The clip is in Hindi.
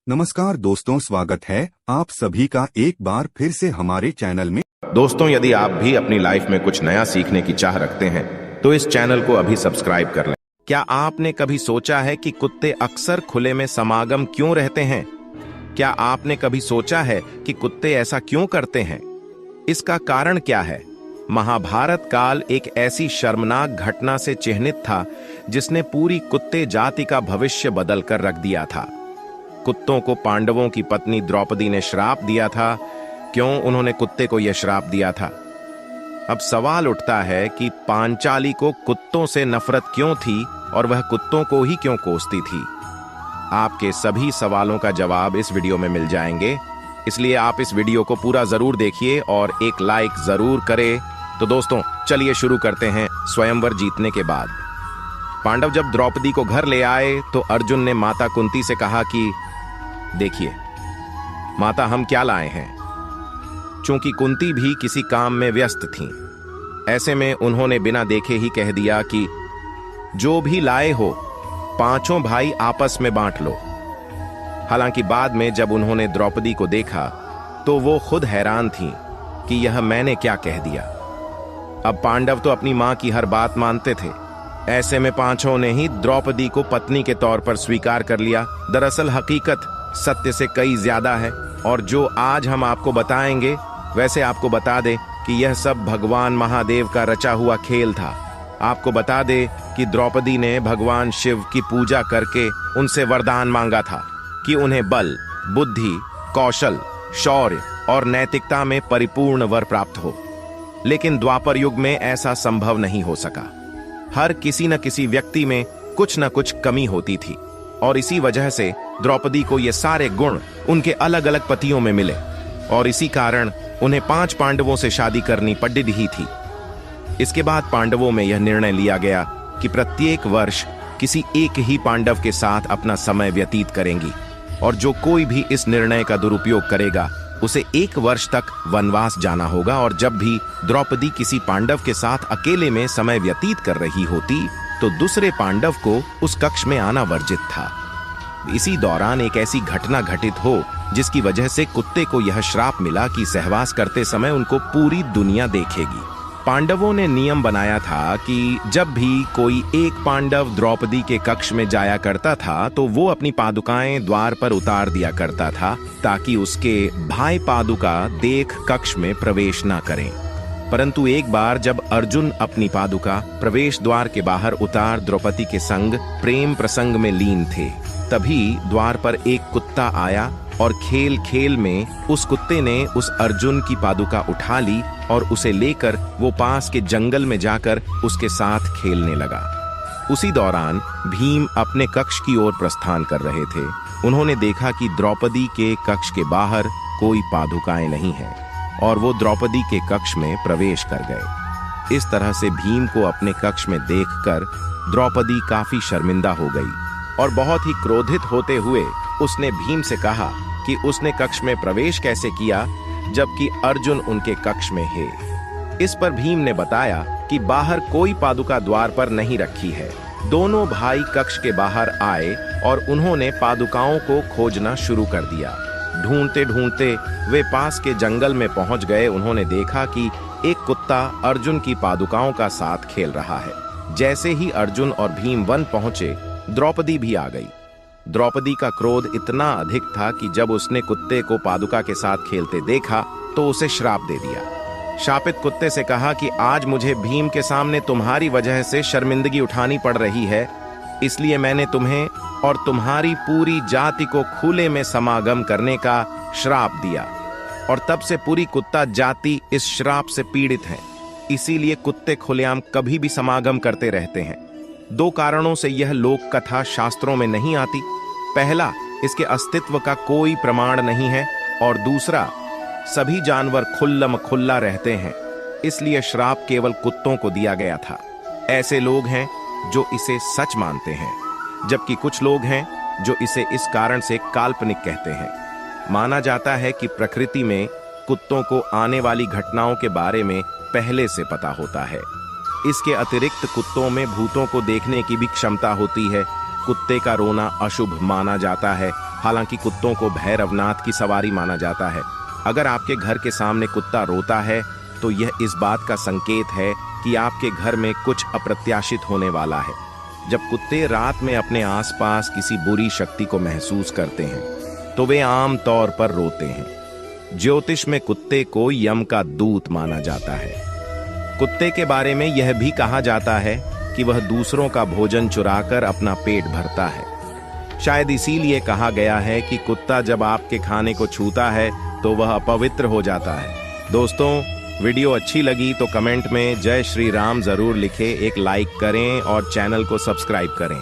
नमस्कार दोस्तों, स्वागत है आप सभी का एक बार फिर से हमारे चैनल में। दोस्तों, यदि आप भी अपनी लाइफ में कुछ नया सीखने की चाह रखते हैं तो इस चैनल को अभी सब्सक्राइब कर लें। क्या आपने कभी सोचा है कि कुत्ते अक्सर खुले में समागम क्यों रहते हैं? क्या आपने कभी सोचा है कि कुत्ते ऐसा क्यों करते हैं? इसका कारण क्या है? महाभारत काल एक ऐसी शर्मनाक घटना से चिन्हित था जिसने पूरी कुत्ते जाति का भविष्य बदल कर रख दिया था। कुत्तों को पांडवों की पत्नी द्रौपदी ने श्राप दिया था। क्यों उन्होंने कुत्ते को यह श्राप दिया था? अब सवाल उठता है कि पांचाली को कुत्तों से नफरत क्यों थी और वह कुत्तों को ही क्यों कोसती थी? आपके सभी सवालों का जवाब इस वीडियो में मिल जाएंगे, इसलिए आप इस वीडियो को पूरा जरूर देखिए और एक लाइक जरूर करें। तो दोस्तों, चलिए शुरू करते हैं। स्वयंवर जीतने के बाद पांडव जब द्रौपदी को घर ले आए तो अर्जुन ने माता कुंती से कहा कि देखिए माता, हम क्या लाए हैं। चूंकि कुंती भी किसी काम में व्यस्त थीं, ऐसे में उन्होंने बिना देखे ही कह दिया कि जो भी लाए हो पांचों भाई आपस में बांट लो। हालांकि बाद में जब उन्होंने द्रौपदी को देखा तो वो खुद हैरान थीं कि यह मैंने क्या कह दिया। अब पांडव तो अपनी मां की हर बात मानते थे, ऐसे में पांचों ने ही द्रौपदी को पत्नी के तौर पर स्वीकार कर लिया। दरअसल हकीकत सत्य से कई ज्यादा है और जो आज हम आपको बताएंगे, वैसे आपको बता दें कि यह सब भगवान महादेव का रचा हुआ खेल था। आपको बता दें कि द्रौपदी ने भगवान शिव की पूजा करके उनसे वरदान मांगा था कि उन्हें बल, बुद्धि, कौशल, शौर्य और नैतिकता में परिपूर्ण वर प्राप्त हो। लेकिन द्वापर युग में ऐसा संभव नहीं हो सका। हर किसी न किसी व्यक्ति में कुछ न कुछ कमी होती थी और इसी वजह से द्रौपदी को ये सारे गुण उनके अलग अलग पतियों में मिले और इसी कारण उन्हें 5 पांडवों से शादी करनी पड़ रही थी। इसके बाद पांडवों में यह निर्णय लिया गया कि प्रत्येक वर्ष किसी एक ही पांडव के साथ अपना समय व्यतीत करेंगी और जो कोई भी इस निर्णय का दुरुपयोग करेगा उसे 1 वर्ष तक वनवास जाना होगा। और जब भी द्रौपदी किसी पांडव के साथ अकेले में समय व्यतीत कर रही होती तो दूसरे पांडव को उस कक्ष में आना वर्जित था। इसी दौरान एक ऐसी घटना घटित हो जिसकी वजह से कुत्ते को यह श्राप मिला कि सहवास करते समय उनको पूरी दुनिया देखेगी। पांडवों ने नियम बनाया था कि जब भी कोई एक पांडव द्रौपदी के कक्ष में जाया करता था तो वो अपनी पादुकाएं द्वार पर उतार दिया करता था ताकि उसके भाई पादुका देख कक्ष में प्रवेश ना करें। परंतु एक बार जब अर्जुन अपनी पादुका प्रवेश द्वार के बाहर उतार द्रौपदी के संग प्रेम प्रसंग में लीन थे, तभी द्वार पर एक कुत्ता आया और खेल खेल में उस कुत्ते ने उस अर्जुन की पादुका उठा ली और उसे लेकर वो पास के जंगल में जाकर उसके साथ खेलने लगा। उसी दौरान भीम अपने कक्ष की ओर प्रस्थान कर रहे थे। उन्होंने देखा कि द्रौपदी के कक्ष के बाहर कोई पादुकाएं नहीं है और वो द्रौपदी के कक्ष में प्रवेश कर गए। इस तरह से भीम को अपने कक्ष में देखकर द्रौपदी काफी शर्मिंदा हो गई और बहुत ही क्रोधित होते हुए उसने भीम से कहा कि उसने कक्ष में प्रवेश कैसे किया जबकि अर्जुन उनके कक्ष में है। इस पर भीम ने बताया कि बाहर कोई पादुका द्वार पर नहीं रखी है। दोनों भाई कक्ष के बाहर आए और उन्होंने पादुकाओं को खोजना शुरू कर दिया। ढूंढते ढूंढते वे पास के जंगल में पहुंच गए। उन्होंने देखा कि एक कुत्ता अर्जुन की पादुकाओं का साथ खेल रहा है। जैसे ही अर्जुन और भीम वन पहुंचे, द्रौपदी भी आ गई। द्रौपदी का क्रोध इतना अधिक था कि जब उसने कुत्ते को पादुका के साथ खेलते देखा तो उसे श्राप दे दिया। शापित कुत्ते से कहा कि आज मुझे भीम के सामने तुम्हारी वजह से शर्मिंदगी उठानी पड़ रही है, इसलिए मैंने तुम्हें और तुम्हारी पूरी जाति को खुले में समागम करने का श्राप दिया और तब से पूरी कुत्ता जाति इस श्राप से पीड़ित है। इसीलिए कुत्ते खुलेआम कभी भी समागम करते रहते हैं। 2 कारणों से यह लोक कथा शास्त्रों में नहीं आती। पहला, इसके अस्तित्व का कोई प्रमाण नहीं है और दूसरा, सभी जानवर खुल्लम खुल्ला रहते हैं, इसलिए श्राप केवल कुत्तों को दिया गया था। ऐसे लोग हैं जो इसे सच मानते हैं, जबकि कुछ लोग हैं जो इसे इस कारण से काल्पनिक कहते हैं। माना जाता है कि प्रकृति में कुत्तों को आने वाली घटनाओं के बारे में पहले से पता होता है। इसके अतिरिक्त कुत्तों में भूतों को देखने की भी क्षमता होती है। कुत्ते का रोना अशुभ माना जाता है, हालांकि कुत्तों को भैरवनाथ की सवारी माना जाता है। अगर आपके घर के सामने कुत्ता रोता है तो यह इस बात का संकेत है कि आपके घर में कुछ अप्रत्याशित होने वाला है। जब कुत्ते रात में अपने आसपास किसी बुरी शक्ति को महसूस करते हैं तो वे आम तौर पर रोते हैं। ज्योतिष में कुत्ते को यम का दूत माना जाता है। कुत्ते के बारे में यह भी कहा जाता है कि वह दूसरों का भोजन चुराकर अपना पेट भरता है। शायद इसीलिए कहा गया है कि कुत्ता जब आपके खाने को छूता है तो वह अपवित्र हो जाता है। दोस्तों, वीडियो अच्छी लगी तो कमेंट में जय श्री राम जरूर लिखें, एक लाइक करें और चैनल को सब्सक्राइब करें।